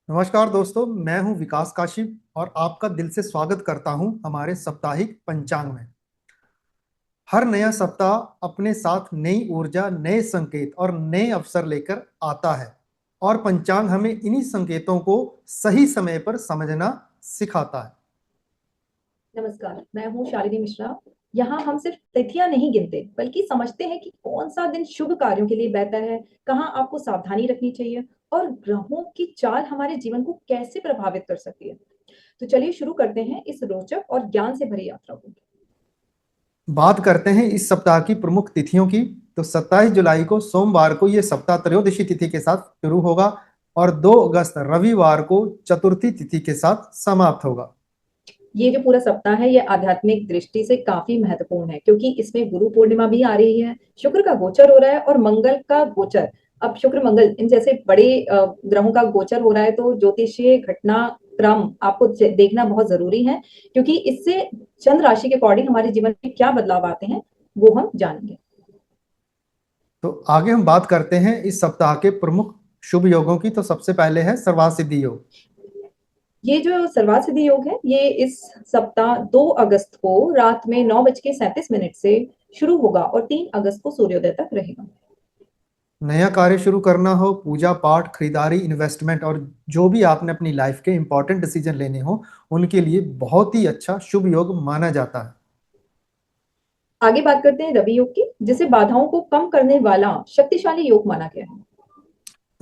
नमस्कार दोस्तों, मैं हूं विकास काशिप और आपका दिल से स्वागत करता हूं हमारे साप्ताहिक पंचांग में। हर नया सप्ताह अपने साथ नई ऊर्जा, नए संकेत और नए अवसर लेकर आता है और पंचांग हमें इन्हीं संकेतों को सही समय पर समझना सिखाता है। नमस्कार, मैं हूँ शालिनी मिश्रा। यहाँ हम सिर्फ तिथियां नहीं गिनते, बल्कि समझते हैं कि कौन सा दिन शुभ कार्यों के लिए बेहतर है, कहाँ आपको सावधानी रखनी चाहिए और ग्रहों की चाल हमारे जीवन को कैसे प्रभावित कर सकती है। तो चलिए शुरू करते हैं इस रोचक और ज्ञान से भरी यात्रा को। बात करते हैं इस सप्ताह की प्रमुख तिथियों की। तो 27 जुलाई को सोमवार को यह सप्ताह त्रयोदशी तिथि के साथ शुरू होगा और 2 अगस्त रविवार को चतुर्थी तिथि के साथ समाप्त होगा। ये जो पूरा सप्ताह है, ये आध्यात्मिक दृष्टि से काफी महत्वपूर्ण है, क्योंकि इसमें गुरु पूर्णिमा भी आ रही है, शुक्र का गोचर हो रहा है और मंगल का गोचर। अब शुक्र मंगल इन जैसे बड़े ग्रहों का गोचर हो रहा है, तो ज्योतिषीय घटनाक्रम आपको देखना बहुत जरूरी है, क्योंकि इससे चंद्र राशि के अकॉर्डिंग हमारे जीवन में क्या बदलाव आते हैं वो हम जानेंगे। तो आगे हम बात करते हैं इस सप्ताह के प्रमुख शुभ योगों की। तो सबसे पहले है सर्वासिद्धि योग। ये जो सर्वार्थ सिद्धि योग है, ये इस सप्ताह 2 अगस्त को रात में 9:37 से शुरू होगा और 3 अगस्त को सूर्योदय तक रहेगा। नया कार्य शुरू करना हो, पूजा पाठ, खरीदारी, इन्वेस्टमेंट और जो भी आपने अपनी लाइफ के इंपॉर्टेंट डिसीजन लेने हो, उनके लिए बहुत ही अच्छा शुभ योग माना जाता है। आगे बात करते हैं रवि योग की, जिसे बाधाओं को कम करने वाला शक्तिशाली योग माना गया है।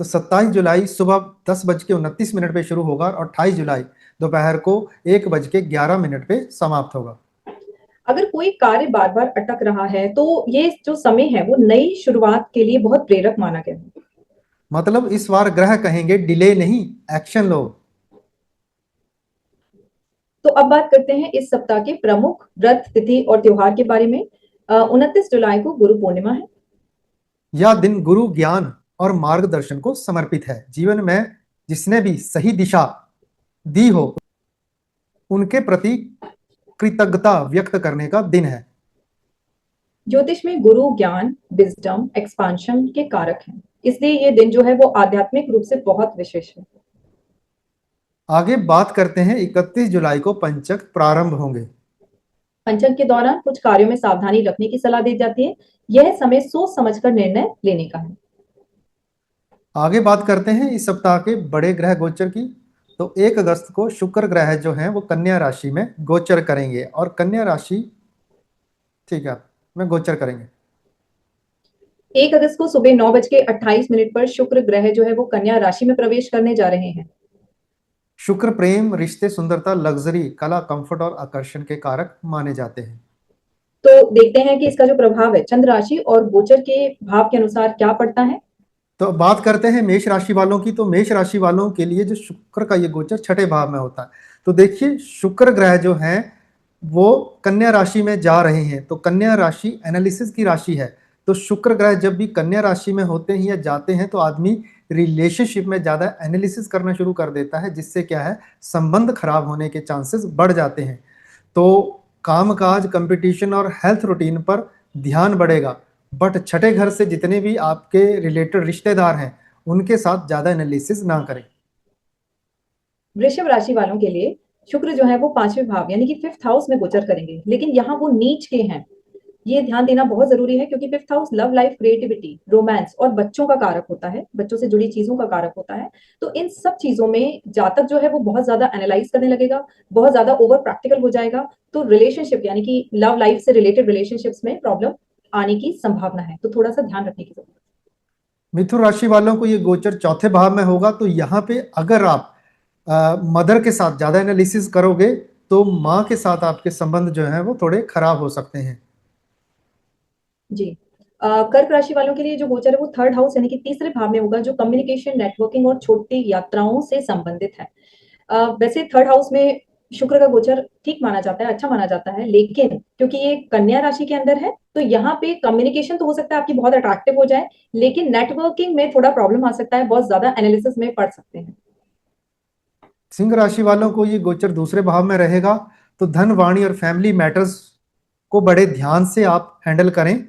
तो 27 जुलाई सुबह 10:29 पे शुरू होगा और 28 जुलाई दोपहर को 1:11 पे समाप्त होगा। अगर कोई कार्य बार बार अटक रहा है, तो ये जो समय है वो नई शुरुआत के लिए बहुत प्रेरक माना गया है। मतलब इस बार ग्रह कहेंगे डिले नहीं, एक्शन लो। तो अब बात करते हैं इस सप्ताह के प्रमुख व्रत, तिथि और त्योहार के बारे में। 29 जुलाई को गुरु पूर्णिमा है। यह दिन गुरु ज्ञान और मार्गदर्शन को समर्पित है। जीवन में जिसने भी सही दिशा दी हो, उनके प्रति कृतज्ञता व्यक्त करने का दिन है। ज्योतिष में गुरु ज्ञान, विजडम, एक्सपांशन के कारक हैं, इसलिए ये दिन जो है वो आध्यात्मिक रूप से बहुत विशेष है। आगे बात करते हैं 31 जुलाई को पंचक प्रारंभ होंगे। पंचक के दौरान कुछ कार्यों में सावधानी रखने की सलाह दी जाती है। यह समय सोच समझकर निर्णय लेने का है। आगे बात करते हैं इस सप्ताह के बड़े ग्रह गोचर की। तो 1 अगस्त को शुक्र ग्रह जो हैं वो कन्या राशि में गोचर करेंगे और कन्या राशि, ठीक है, में गोचर करेंगे। 1 अगस्त को सुबह 9:28 पर शुक्र ग्रह जो है वो कन्या राशि में प्रवेश करने जा रहे हैं। शुक्र प्रेम, रिश्ते, सुंदरता, लग्जरी, कला, कंफर्ट और आकर्षण के कारक माने जाते हैं। तो देखते हैं कि इसका जो प्रभाव है चंद्र राशि और गोचर के भाव के अनुसार क्या पड़ता है। तो बात करते हैं मेष राशि वालों की। तो मेष राशि वालों के लिए जो शुक्र का ये गोचर छठे भाव में होता है। तो देखिए, शुक्र ग्रह जो हैं वो कन्या राशि में जा रहे हैं। तो कन्या राशि एनालिसिस की राशि है। तो शुक्र ग्रह जब भी कन्या राशि में होते हैं या जाते हैं तो आदमी रिलेशनशिप में ज्यादा एनालिसिस करना शुरू कर देता है, जिससे क्या है, संबंध खराब होने के चांसेस बढ़ जाते हैं। तो कामकाज, कंपटीशन और हेल्थ रूटीन पर ध्यान बढ़ेगा। बट छठे घर से जितने भी आपके रिलेटेड रिश्तेदार हैं, उनके साथ ज्यादा एनालिसिस ना करें। वृषभ राशि वालों के लिए शुक्र जो है वो 5वें भाव यानी कि 5th हाउस में गोचर करेंगे, लेकिन यहाँ वो नीच के हैं। ये ध्यान देना बहुत जरूरी है, क्योंकि 5th house love life, creativity, romance और बच्चों का कारक होता है, बच्चों से जुड़ी चीजों का कारक होता है। तो इन सब चीजों में जातक जो है वो बहुत ज्यादा एनालाइज करने लगेगा, बहुत ज्यादा ओवर प्रैक्टिकल हो जाएगा। तो रिलेशनशिप यानी कि लव लाइफ से रिलेटेड रिलेशनशिप्स में प्रॉब्लम आने की संभावना है, तो थोड़ा सा ध्यान रखने की जरूरत मिथुन राशि वालों को ये गोचर चौथे भाव में होगा। तो यहाँ पे अगर आप मदर के साथ ज्यादा एनालिसिस करोगे तो माँ के साथ आपके संबंध जो है वो थोड़े खराब हो सकते हैं। है। जी। कर्क राशि वालों के लिए जो गोचर है वो 3rd हाउस यानी कि तीसरे भाव में होगा, जो कम्युनिकेशन, नेटवर्किंग और छोटी यात्राओं से संबंधित है। वैसे 3rd हाउस में शुक्र का गोचर ठीक माना जाता है, अच्छा माना जाता है, लेकिन क्योंकि ये कन्या राशि के अंदर है, तो यहाँ पे कम्युनिकेशन तो हो सकता है आपकी बहुत अट्रैक्टिव हो जाए, लेकिन नेटवर्किंग में थोड़ा प्रॉब्लम आ सकता है, बहुत ज्यादा एनालिसिस में पड़ सकते हैं। सिंह राशि वालों को ये गोचर दूसरे भाव में रहेगा। तो धन, वाणी और फैमिली मैटर्स को बड़े ध्यान से आप हैंडल करें,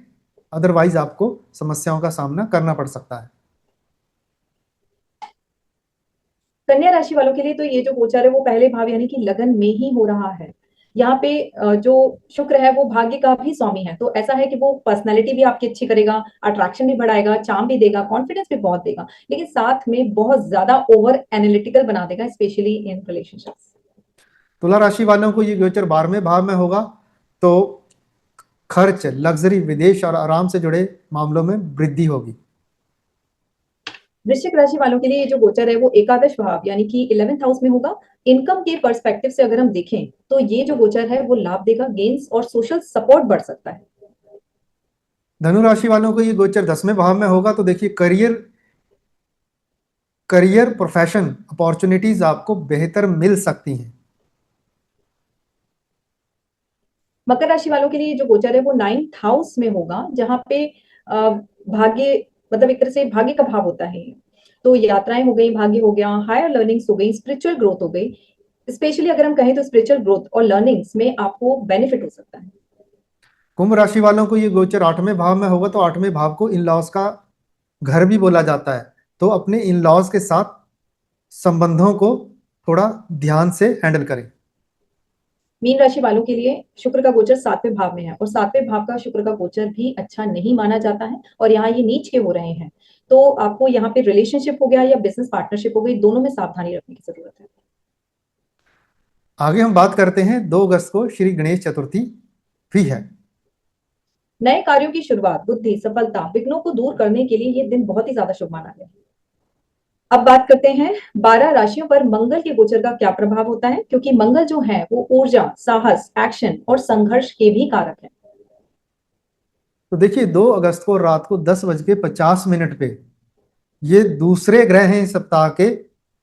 अदरवाइज आपको समस्याओं का सामना करना पड़ सकता है। कन्या राशि वालों के लिए तो ये जो गोचर है वो पहले भाव यानी कि लगन में ही हो रहा है। यहाँ पे जो शुक्र है वो भाग्य का भी स्वामी है, तो ऐसा है कि वो पर्सनैलिटी भी आपकी अच्छी करेगा, अट्रैक्शन भी बढ़ाएगा, चार्म भी देगा, कॉन्फिडेंस भी बहुत देगा, लेकिन साथ में बहुत ज्यादा ओवर एनालिटिकल बना देगा, स्पेशली इन रिलेशनशिप्स। तुला राशि वालों को ये गोचर 12वें भाव में होगा, तो खर्च, लग्जरी, विदेश और आराम से जुड़े मामलों में वृद्धि होगी। वृश्चिक राशि वालों के लिए ये जो गोचर है वो एकादश भाव यानी कि 11th हाउस में होगा। इनकम के पर्सपेक्टिव से अगर हम देखें तो ये जो गोचर है वो लाभ देगा, गेन्स और सोशल सपोर्ट बढ़ सकता है। धनु राशि वालों को ये गोचर 10वें भाव में होगा, तो देखिए करियर करियर प्रोफेशन अपॉर्चुनिटीज आपको बेहतर मिल सकती हैं। मकर राशि वालों के लिए जो गोचर है वो 9th हाउस में होगा, जहां पे भाग्य, मतलब एक तरह से भाग्य का भाव होता है। तो यात्राएं हो गई, भाग्य हो गया, हायर लर्निंग्स हो गई, स्पिरिचुअल ग्रोथ हो गई। स्पेशली अगर हम कहें तो स्पिरिचुअल ग्रोथ और लर्निंग्स में आपको बेनिफिट हो सकता है। कुंभ राशि वालों को ये गोचर 8वें भाव में होगा, तो 8वें भाव को इन लॉज का घर भी बोला जाता है, तो अपने इन लॉज के साथ संबंधों को थोड़ा ध्यान से हैंडल करें। मीन राशि वालों के लिए शुक्र का गोचर 7वें भाव में है, और 7वें भाव का शुक्र का गोचर भी अच्छा नहीं माना जाता है, और यहाँ ये नीच के हो रहे हैं। तो आपको यहाँ पे रिलेशनशिप हो गया या बिजनेस पार्टनरशिप हो गई, दोनों में सावधानी रखने की जरूरत है। आगे हम बात करते हैं, 2 अगस्त को श्री गणेश चतुर्थी भी है। नए कार्यों की शुरुआत, बुद्धि, सफलता, विघ्नों को दूर करने के लिए ये दिन बहुत ही ज्यादा शुभ माना गया है। अब बात करते हैं 12 राशियों पर मंगल के गोचर का क्या प्रभाव होता है, क्योंकि मंगल जो है वो ऊर्जा, साहस, एक्शन और संघर्ष के भी कारक है। तो देखिए 2 अगस्त को रात को 10:50 पे ये दूसरे ग्रह हैं इस सप्ताह के,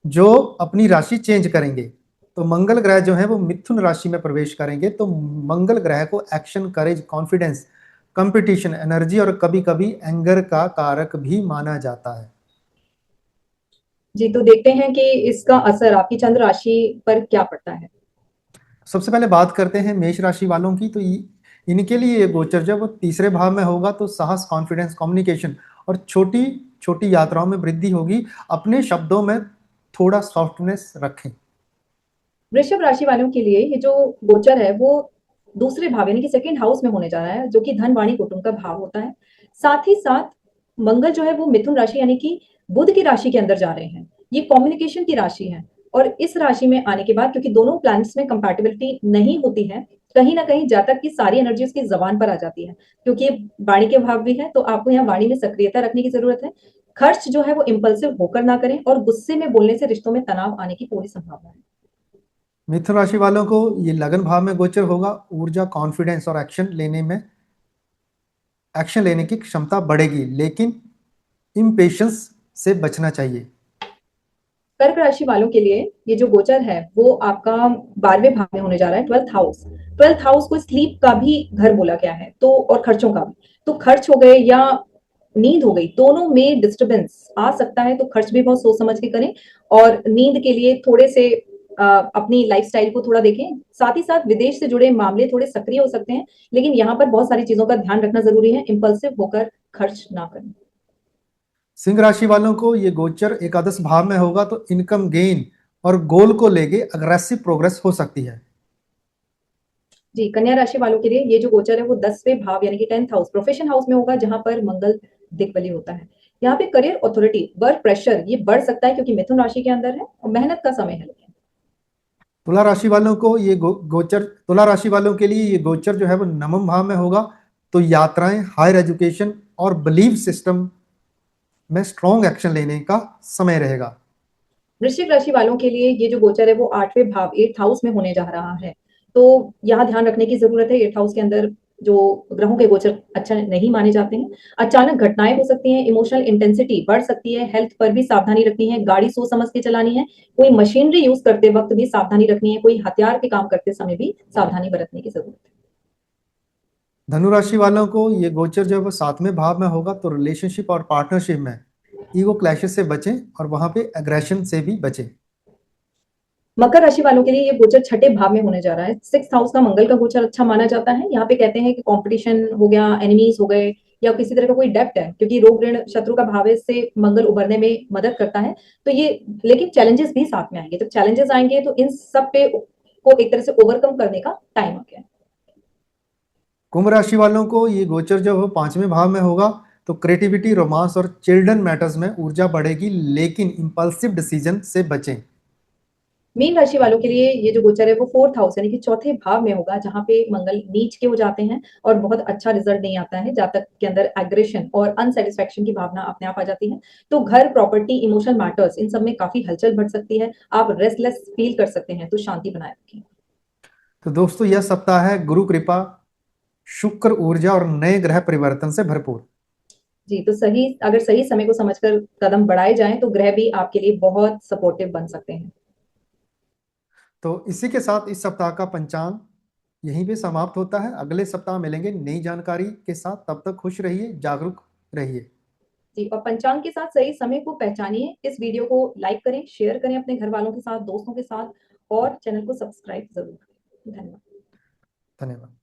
जो अपनी राशि चेंज करेंगे। तो मंगल ग्रह जो है वो मिथुन राशि में प्रवेश करेंगे, तो मंगल ग्रह को एक्शन, करेज, कॉन्फिडेंस, कंपटीशन, एनर्जी और कभी कभी एंगर का कारक भी माना जाता है। जी, तो देखते हैं कि इसका असर आपकी चंद्र राशि पर क्या पड़ता है। सबसे पहले बात करते हैं मेष राशि वालों की, तो इनके लिए ये गोचर जब वो तीसरे भाव में होगा, तो साहस, कॉन्फिडेंस, कम्युनिकेशन और छोटी छोटी यात्राओं में वृद्धि होगी। अपने शब्दों में थोड़ा सॉफ्टनेस रखें। वृषभ राशि वालों के लिए ये जो गोचर है वो दूसरे भाव यानी कि सेकंड हाउस में होने जा रहा है, जो कि धन, वाणी, कुटुंब का भाव होता है। साथ ही साथ मंगल जो है वो मिथुन राशि यानी कि बुध की राशि के अंदर जा रहे हैं। ये कम्युनिकेशन की राशि है, और इस राशि में आने के बाद क्योंकि दोनों प्लैनेट्स में कंपैटिबिलिटी नहीं होती है, कहीं ना कहीं जातक की सारी एनर्जी उसकी जबान पर आ जाती है, क्योंकि ये वाणी के भाव भी है, तो आपको यहाँ वाणी में सक्रियता रखने की जरूरत है। खर्च जो है वो इम्पल्सिव होकर ना करें, और गुस्से में बोलने से रिश्तों में तनाव आने की पूरी संभावना है। मिथुन राशि वालों को ये लगन भाव में गोचर होगा। ऊर्जा, कॉन्फिडेंस और एक्शन लेने की क्षमता बढ़ेगी, लेकिन इम्पेशंस से बचना चाहिए। कर्क राशि वालों के लिए ये जो गोचर है वो आपका 12वें भाव में होने जा रहा है, 12th हाउस। 12th हाउस को स्लीप का भी घर बोला गया है, तो और खर्चों का भी। तो खर्च हो गए या नींद हो गई, दोनों में डिस्टरबेंस आ सकता है, तो खर्च भी बहुत सोच समझ के करें, और नींद के लिए थोड़े से अपनी लाइफस्टाइल को थोड़ा देखें। साथ ही साथ विदेश से जुड़े मामले थोड़े सक्रिय हो सकते हैं, लेकिन यहाँ पर बहुत सारी चीजों का ध्यान रखना जरूरी है, इम्पल्सिव होकर खर्च ना करें। सिंह राशि वालों को ये गोचर एकादश भाव में होगा, तो इनकम गेन और गोल को लेके अग्रेसिव प्रोग्रेस हो सकती है। जी, कन्या राशि वालों के लिए ये जो गोचर है वो 10वें भाव यानी कि 10th हाउस, प्रोफेशन हाउस में होगा, जहां पर मंगल दिग्बली होता है। यहाँ पे करियर अथॉरिटी, वर्क प्रेशर ये बढ़ सकता है, क्योंकि मिथुन राशि के अंदर है और मेहनत का समय है। लेकिन तुला राशि वालों को ये गोचर तुला राशि वालों के लिए ये गोचर जो है वो नवम भाव में होगा, तो यात्राएं, हायर एजुकेशन और बिलीव सिस्टम में स्ट्रॉन्ग एक्शन लेने का समय रहेगा। वृश्चिक राशि वालों के लिए ये जो गोचर है वो 8वें भाव, 8th हाउस में होने जा रहा है। तो यहाँ ध्यान रखने की जरूरत है, 8th हाउस के अंदर जो ग्रहों के गोचर अच्छा नहीं माने जाते हैं। अचानक घटनाएं हो सकती हैं, इमोशनल इंटेंसिटी बढ़ सकती है, हेल्थ पर भी सावधानी रखनी है, गाड़ी सोच समझ के चलानी है, कोई मशीनरी यूज करते वक्त भी सावधानी रखनी है, कोई हथियार के काम करते समय भी सावधानी बरतने की जरूरत है। धनु राशि वालों को ये गोचर जो है वो 7वें भाव में होगा, तो रिलेशनशिप और पार्टनरशिप में ईगो क्लैशेस से बचें और वहां पे एग्रेशन से भी बचें। मकर राशि वालों के लिए ये गोचर छठे भाव में होने जा रहा है। 6th हाउस का मंगल का गोचर अच्छा माना जाता है। यहाँ पे कहते हैं कि कंपटीशन हो गया, एनिमीज हो गए, या किसी तरह का कोई डेप्ट है, क्योंकि रोग ऋण शत्रु का भाव है, इससे मंगल उभरने में मदद करता है। तो ये, लेकिन चैलेंजेस भी साथ में आएंगे। जब चैलेंजेस आएंगे तो इन सब पे को एक तरह से ओवरकम करने का टाइम आ गया है। कुंभ राशि वालों को ये गोचर जब वो 5वें भाव में होगा तो क्रिएटिविटी, रोमांस और चिल्ड्रन मैटर्स में ऊर्जा बढ़ेगी, लेकिन इंपल्सिव डिसीजन से बचें। मीन राशि वालों के लिए ये जो गोचर है वो 4th हाउस यानी कि चौथे भाव में होगा, जहां पे मंगल नीच के हो जाते हैं और बहुत अच्छा रिजल्ट नहीं आता है। जातक के अंदर एग्रेशन और अनसेटिस्फैक्शन की भावना अपने आप आ जाती है। तो घर, प्रॉपर्टी, इमोशनल मैटर्स, इन सब में काफी हलचल बढ़ सकती है। आप रेस्टलेस फील कर सकते हैं, तो शांति बनाए रखें। तो दोस्तों, यह सप्ताह है गुरु कृपा, शुक्र ऊर्जा और नए ग्रह परिवर्तन से भरपूर। जी, तो सही, अगर सही समय को समझकर कदम बढ़ाए जाएं तो ग्रह भी आपके लिए बहुत सपोर्टिव बन सकते हैं। तो इसी के साथ इस सप्ताह का पंचांग यहीं पे समाप्त होता है। अगले सप्ताह मिलेंगे नई जानकारी के साथ। तब तक खुश रहिए, जागरूक रहिए। जी, और पंचांग के साथ सही समय को पहचानिए। इस वीडियो को लाइक करें, शेयर करें अपने घर वालों के साथ, दोस्तों के साथ, और चैनल को सब्सक्राइब जरूर करें। धन्यवाद। धन्यवाद।